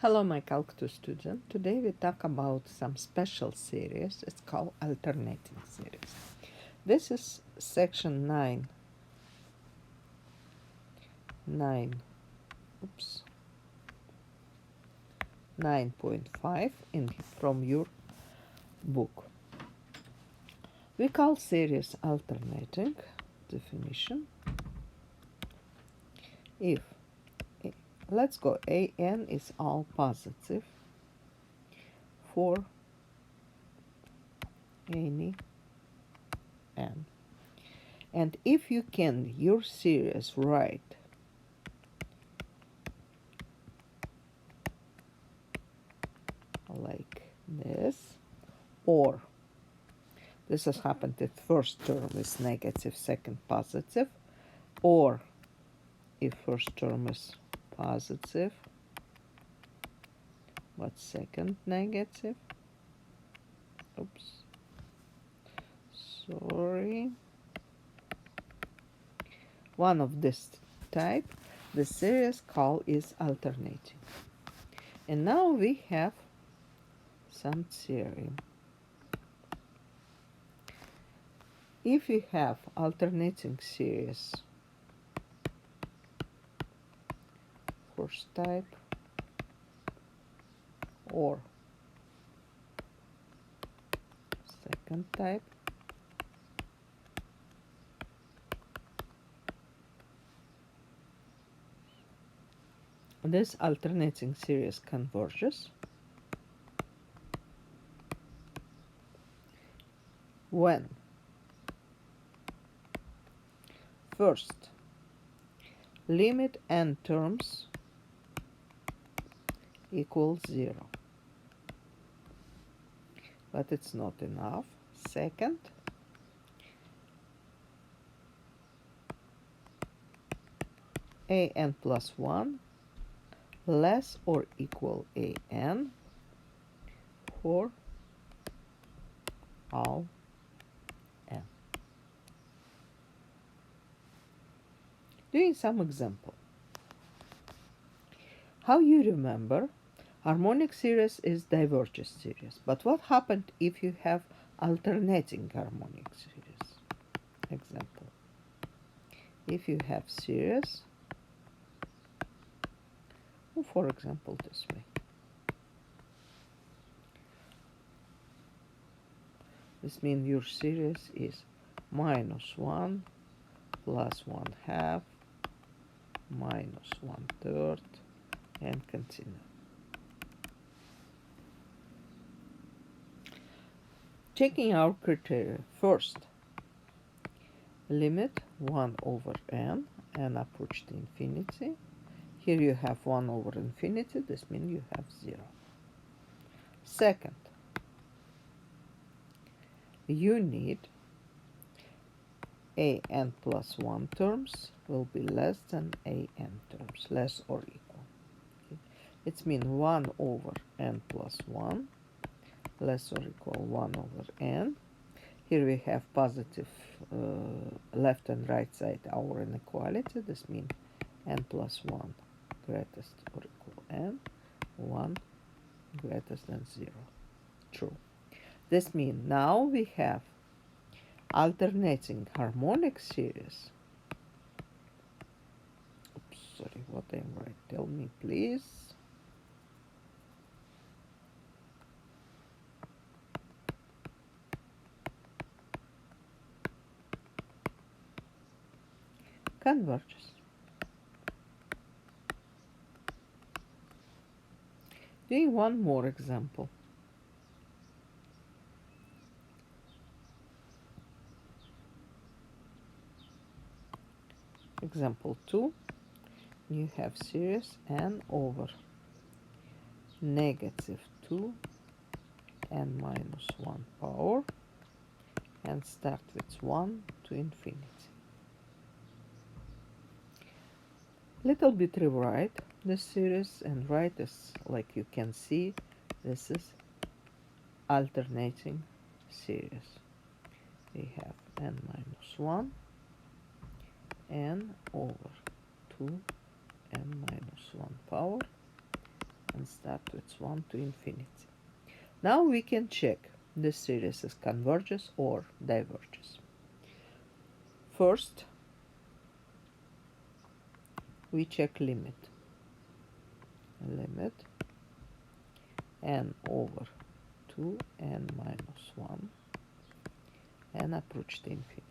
Hello, my Calc 2 student. Today we talk about some special series. It's called alternating series. This is section 9.5 from your book. We call series alternating. Definition. If let's go, an is all positive for any n. And if you can your series write like this, or this has happened if first term is negative, second positive, or if first term is positive but second negative. Oops, sorry. One of this type, the series call is alternating. And now we have some theorem. If we have alternating series, first type or second type, this alternating series converges when first limit n terms equals 0. But it's not enough. Second, an plus 1 less or equal an for all n. Doing some example. How you remember, harmonic series is divergent series. But what happened if you have alternating harmonic series? Example. If you have series, for example, this way. This means your series is -1 plus 1/2 minus 1/3 and continue. Checking our criteria. First, limit 1 over n and approach to infinity. Here you have 1 over infinity, this means you have 0. Second, you need an plus 1 terms will be less than an terms, less or equal. Okay. It means 1 over n plus 1 less or equal 1 over n. Here we have positive left and right side our inequality. This means n plus 1 greatest or equal n, 1 greater than 0. True. This means now we have alternating harmonic series. Oops, sorry, what I'm right? Tell me, please. Converges. Doing one more example. Example 2. You have series n over -2 n minus 1 power and start with 1 to infinity. Little bit rewrite the series and write this like you can see. This is alternating series. We have n minus 1 n over 2 n minus 1 power, and and start with 1 to infinity. Now we can check this series is converges or diverges. First, we check limit. Limit n over 2n minus 1 and approach to infinity.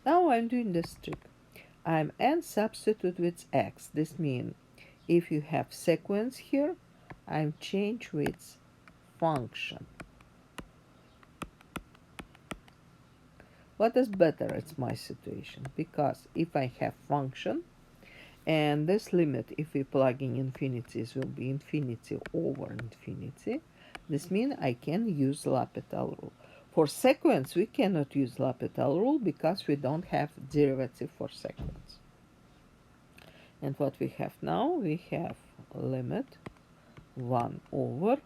Now I'm doing this trick. I'm n substitute with x. This means if you have sequence here, I'm change with function. What is better? It's my situation, because if I have function and this limit, if we plug in infinities, will be infinity over infinity, this means I can use L'Hopital rule. For sequence, we cannot use L'Hopital rule because we don't have derivative for sequence. And what we have now, we have limit 1 over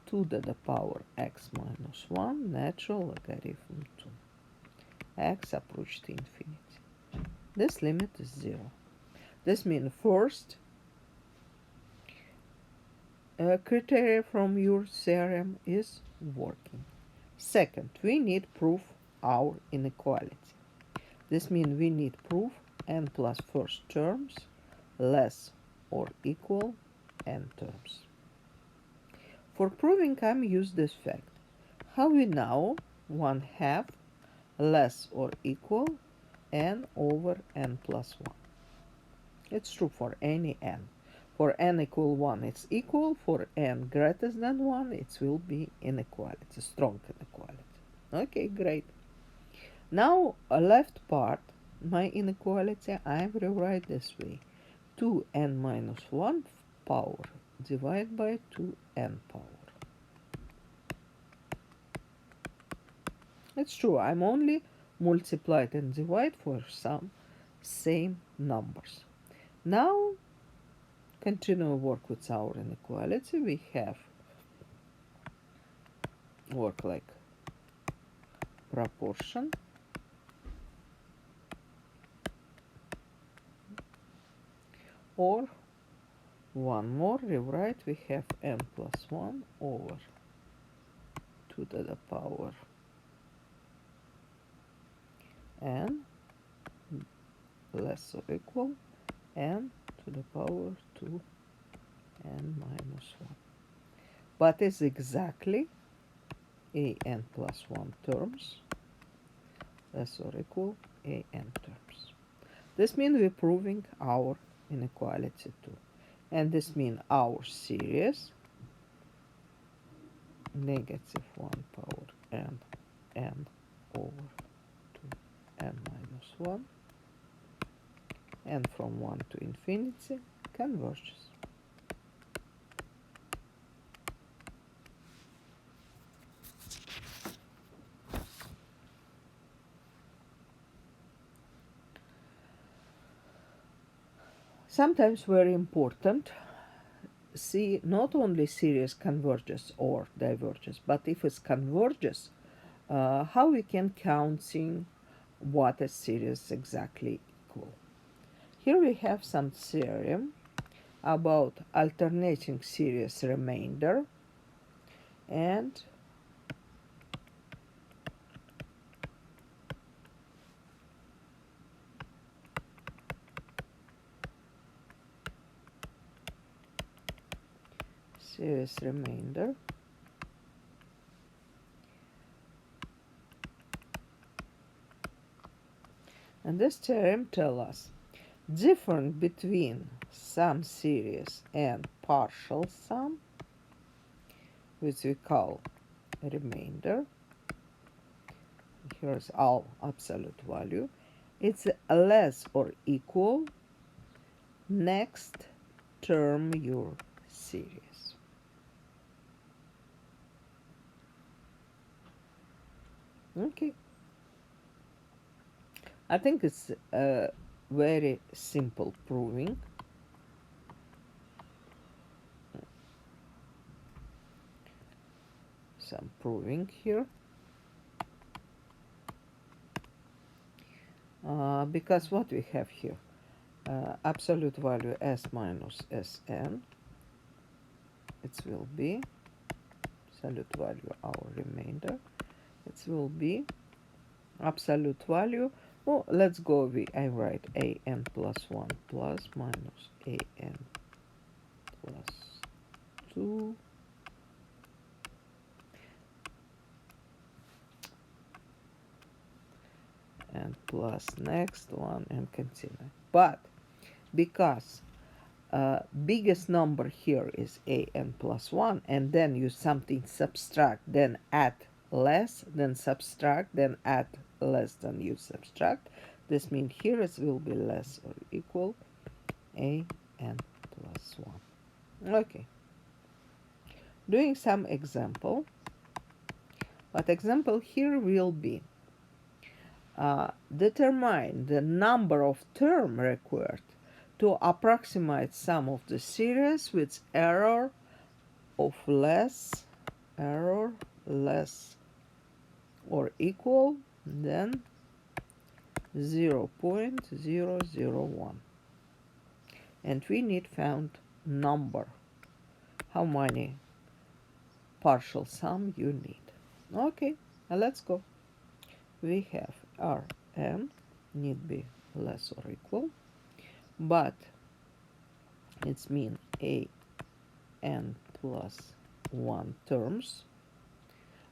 2 to the power x minus 1 natural logarithm 2. X approach to infinity. This limit is 0. This means first criteria from your theorem is working. Second, we need proof our inequality. This means we need proof n plus first terms less or equal n terms. For proving, I'm use this fact. How we know 1/2 less or equal n over n plus 1. It's true for any n. For n equal 1, it's equal. For n greater than 1, it will be inequality, strong inequality. Okay, great. Now, a left part, my inequality, I rewrite this way. 2n minus 1 power divided by 2n power. It's true, I'm only multiplied and divide for some same numbers. Now, continue work with our inequality. We have work like proportion or one more rewrite. We have n plus 1 over 2 to the power n less or equal n to the power 2 n minus 1. But it's exactly a n plus 1 terms less or equal a n terms. This means we're proving our inequality too. And this means our series negative 1 power n over 2 n minus 1 and from 1 to infinity converges. Sometimes very important, see not only series converges or diverges, but if it converges, how we can counting what a series exactly equal. Here we have some theorem about alternating series remainder and series remainder and this theorem tells us difference between sum series and partial sum, which we call remainder. Here's our absolute value. It's less or equal next term your series. Okay. I think it's a very simple proving. Some proving here. Because what we have here? absolute value s minus sn. It will be absolute value our remainder. It will be absolute value. Oh, let's go with I write an plus 1 plus minus an plus 2 and plus next one and continue. But because biggest number here is an plus 1, and then you something subtract, then add less, then subtract, then add less than you subtract. This means here it will be less or equal an plus 1. Okay. Doing some example. But example here will be determine the number of term required to approximate sum of the series with error less or equal than 0.001, and we need found number, how many partial sum you need. Okay, let's go. We have Rn need be less or equal, but it's mean an plus 1 terms.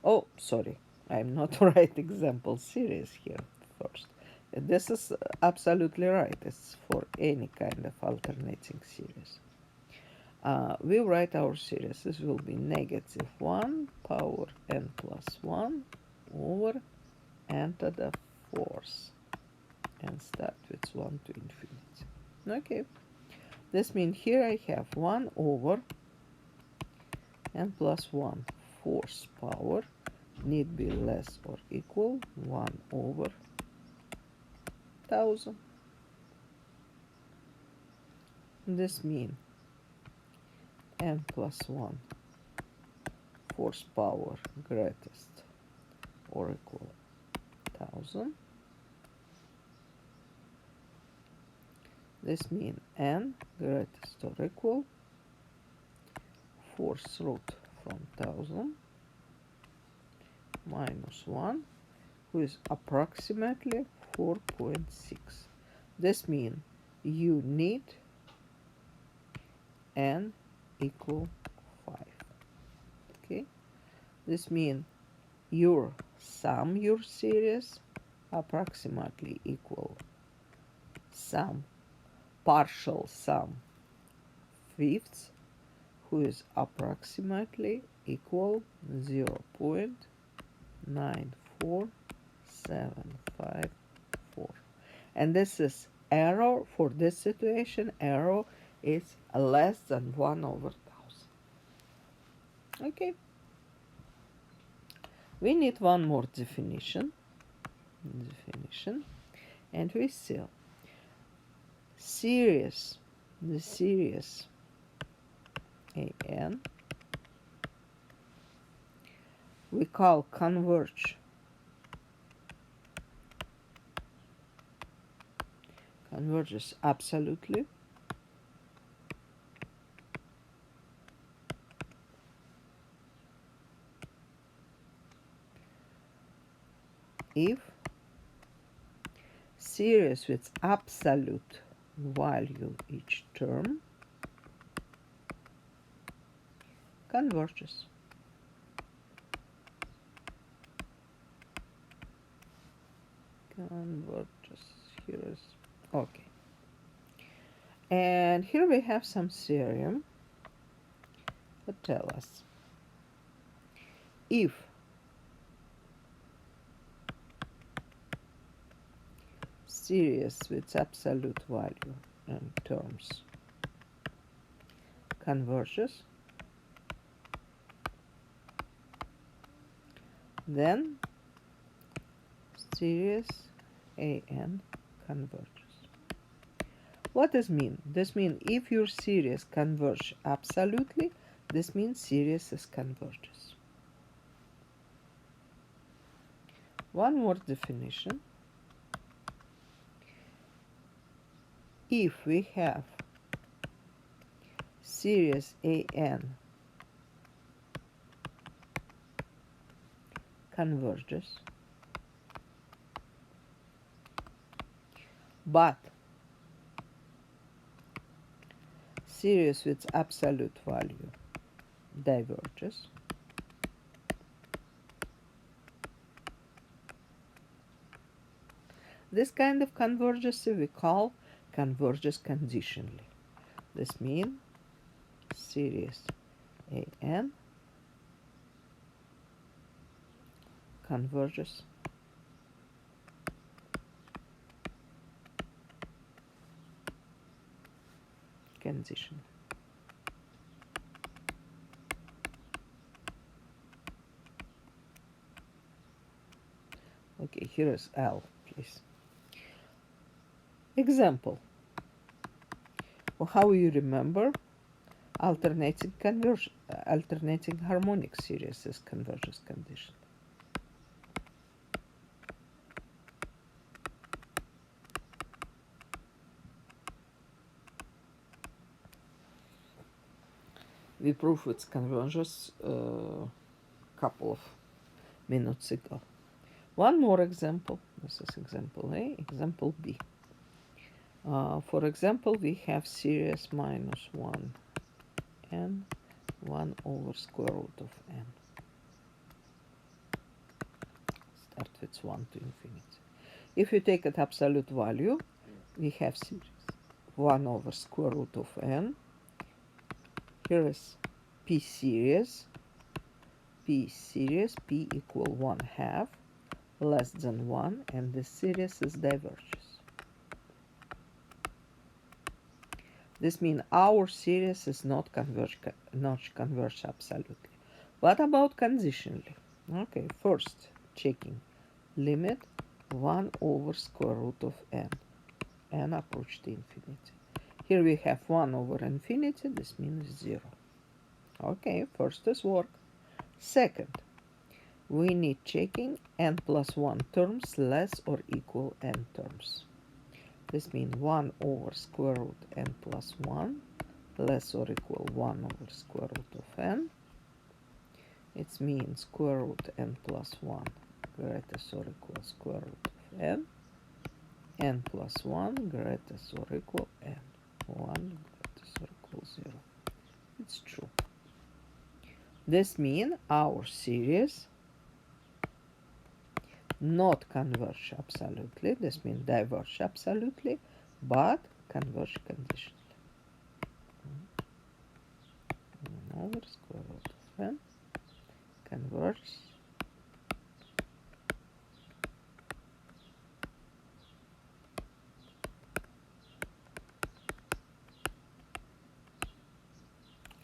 Oh, sorry, I'm not right example series here first. This is absolutely right. It's for any kind of alternating series. We write our series. This will be negative 1 power n plus 1 over n to the fourth, and start with 1 to infinity. Okay. This means here I have 1 over n plus 1 fourth power need be less or equal 1 over 1000. This means n plus 1 fourth power greatest or equal 1000. This means n greatest or equal fourth root from 1000 minus 1, who is approximately 4.6. This means you need n equal 5. Okay, this means your series approximately equal partial sum fifths, who is approximately equal 0.94754. And this is error for this situation. Error is less than 1 over 1000. Okay. We need one more definition. And we see the series an we call converges absolutely if series with absolute value each term converges. Here is okay. And here we have some theorem that tell us if series with absolute value and terms converges, then series an converges. What does mean? This means if your series converge absolutely, this means series is converges. One more definition. if we have series AN converges, but series with absolute value diverges, this kind of convergence we call converges conditionally. This means series AN converges conditionally. Okay, here is L, please. Example. Well, how you remember alternating harmonic series is convergence condition. We proved its convergence couple of minutes ago. One more example. This is example A. Example B. For example, we have series minus 1 n 1 over square root of n. Start with 1 to infinity. If you take an absolute value, we have series 1 over square root of n. Here is p series, p equal 1/2 less than 1, and the series is diverges. This means our series is not converge absolutely. What about conditionally? Okay, first checking limit 1 over square root of n approach to infinity. Here we have 1 over infinity, this means 0. Okay, first is work. Second, we need checking n plus 1 terms less or equal n terms. This means 1 over square root n plus 1 less or equal 1 over square root of n. It means square root n plus 1 greatest or equal square root of n plus 1 greatest or equal n. 1 greatest or equal 0. It's true. This means our series not converge absolutely. This means diverge absolutely, but converge conditionally. 1 over square root of n converge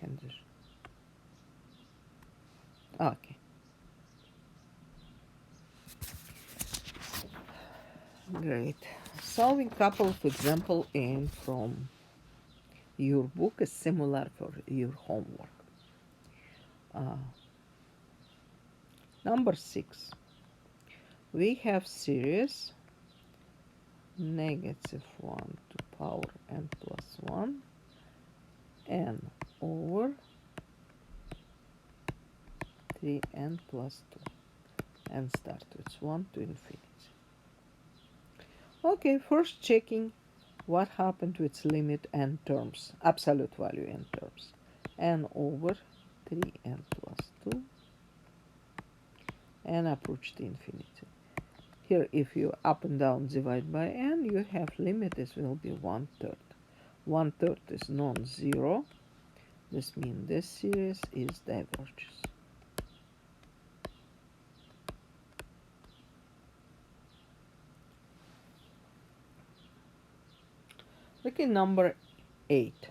condition. Okay. Great. Solving couple of example in from your book is similar for your homework. Number 6. We have series negative 1 to power n plus 1 n over 3n plus 2 and start with 1 to infinity. Okay, first checking what happened with limit n terms, absolute value n terms. N over 3n plus 2 and approach to infinity. Here, if you up and down divide by n, you have limit, this will be 1/3. 1/3 is non-zero. This means this series is diverges. Look at number 8.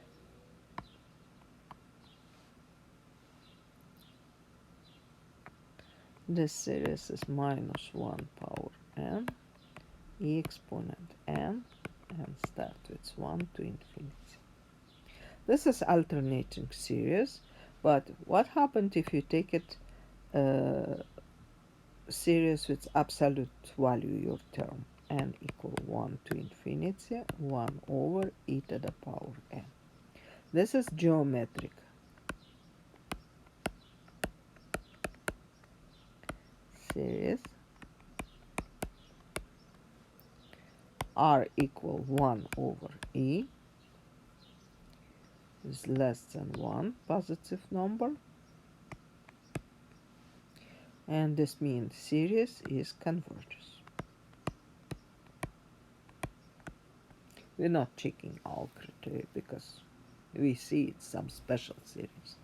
This series is minus 1 power n, e exponent n, and start with 1 to infinity. This is alternating series, but what happened if you take it series with absolute value, your term? n equal 1 to infinity 1 over e to the power n. This is geometric series. R equal 1 over e is less than 1 positive number, and this means series is converges. We're not checking all criteria because we see it's some special series.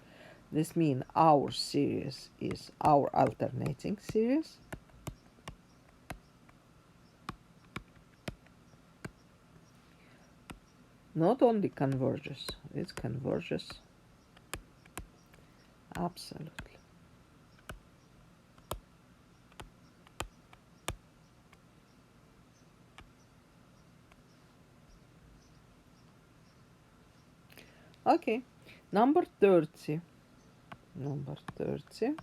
This means our series is our alternating series. Not only converges, it converges absolutely. Okay, number 30. Number 30.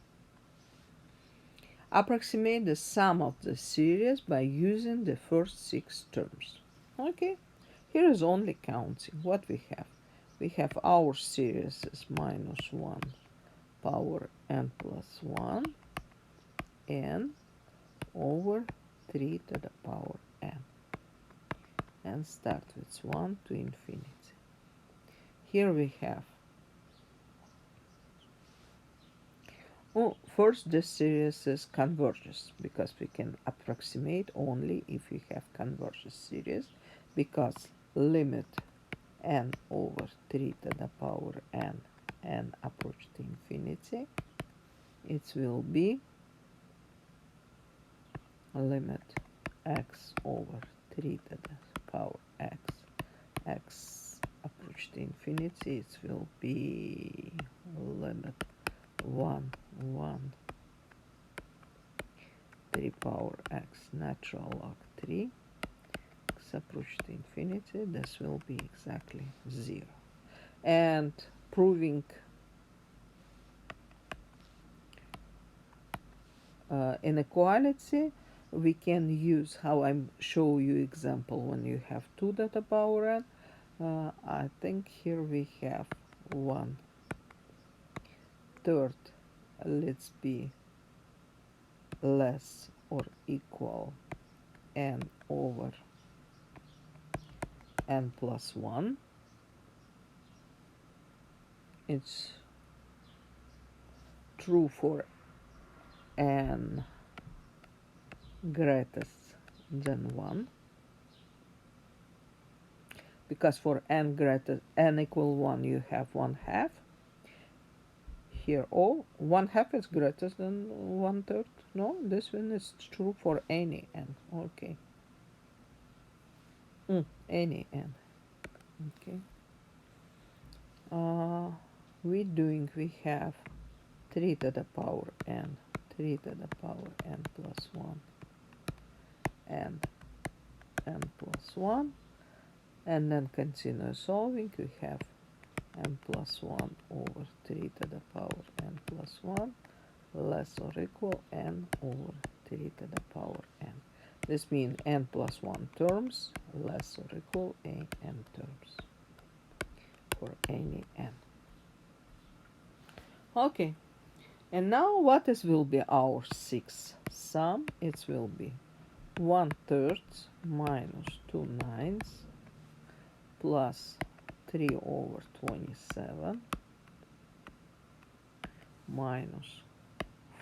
Approximate the sum of the series by using the first 6 terms. Okay, here is only counting what we have. We have our series is minus 1 power n plus 1 n over 3 to the power n, and start with 1 to infinity. Here we have, first this series is converges because we can approximate only if we have converges series, because limit n over 3 to the power n approach to infinity, it will be limit x over 3 to the power x approach to infinity, it will be limit 1 3 power x natural log 3 x approach to infinity. This will be exactly 0. And proving inequality, we can use how I show you example when you have 2 to the power n. I think here we have 1/3, let's be less or equal n over n plus 1. It's true for n greatest than 1, because for n greater n equal 1 you have 1/2. Here, 1/2 is greater than 1/3. No, this one is true for any n. Okay. Any n. Okay. We have 3 to the power n, 3 to the power n plus 1, and n plus 1, and then continue solving. We have n plus 1 over 3 to the power n plus 1 less or equal n over 3 to the power n. This means n plus 1 terms less or equal a n terms for any n. Okay, and now what is will be our 6 sum? It will be 1/3 minus 2/9 plus 3 over 27 minus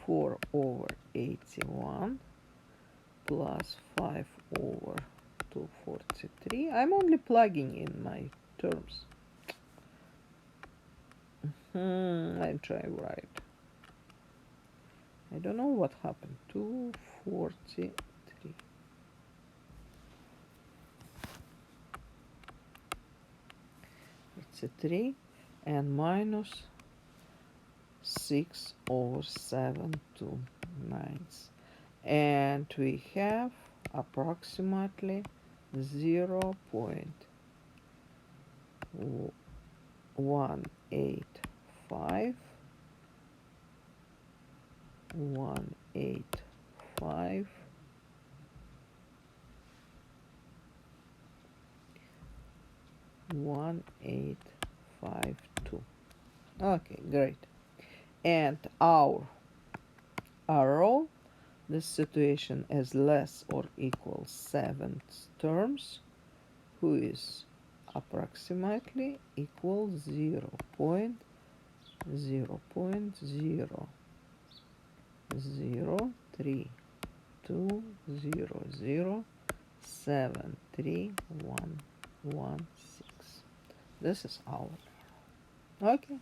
4 over 81 plus 5 over 243. I'm only plugging in my terms. I'm trying right. I don't know what happened. 243. It's a 3 and minus 6 over 7 to 9. And we have approximately 0.185 185 1852. Okay, great. And our arrow, this situation is less or equal 7 terms, who is approximately equal 0.0.00320073116. This is our arrow. Okay.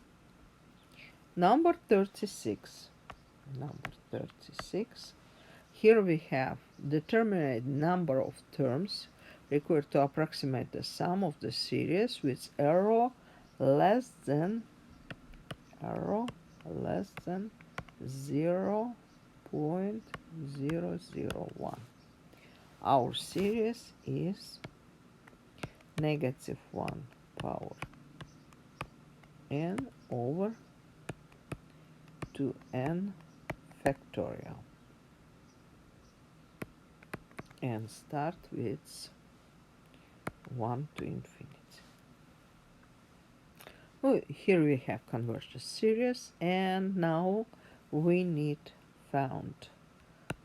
Number 36. Number 36. Here we have determinate number of terms required to approximate the sum of the series with arrow less than 0.001. Our series is negative 1 power n over 2n factorial, and start with 1 to infinity. Oh, here we have convergence series, and now we need found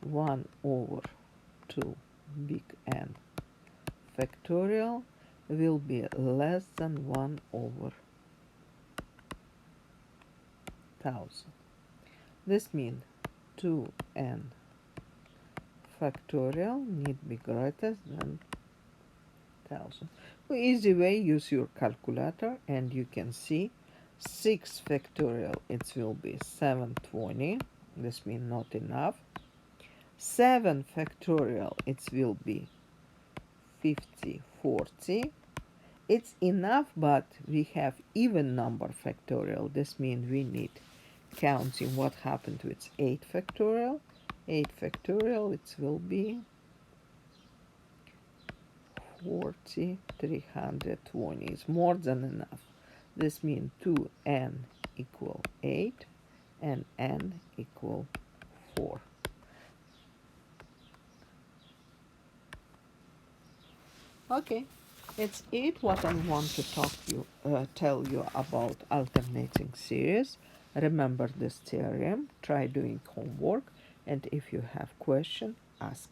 1 over 2 big N factorial will be less than 1 over 1000. This means 2n factorial need be greater than 1000. Easy way, use your calculator and you can see 6 factorial, it will be 720. This means not enough. 7 factorial, it will be 5040. It's enough, but we have even number factorial. This means we need counting what happened with 8 factorial. 8 factorial, it will be 320. It's more than enough. This means 2n equal 8 and n equal 4. Okay, it's it what I want to tell you about alternating series. Remember this theorem, try doing homework, and if you have question, ask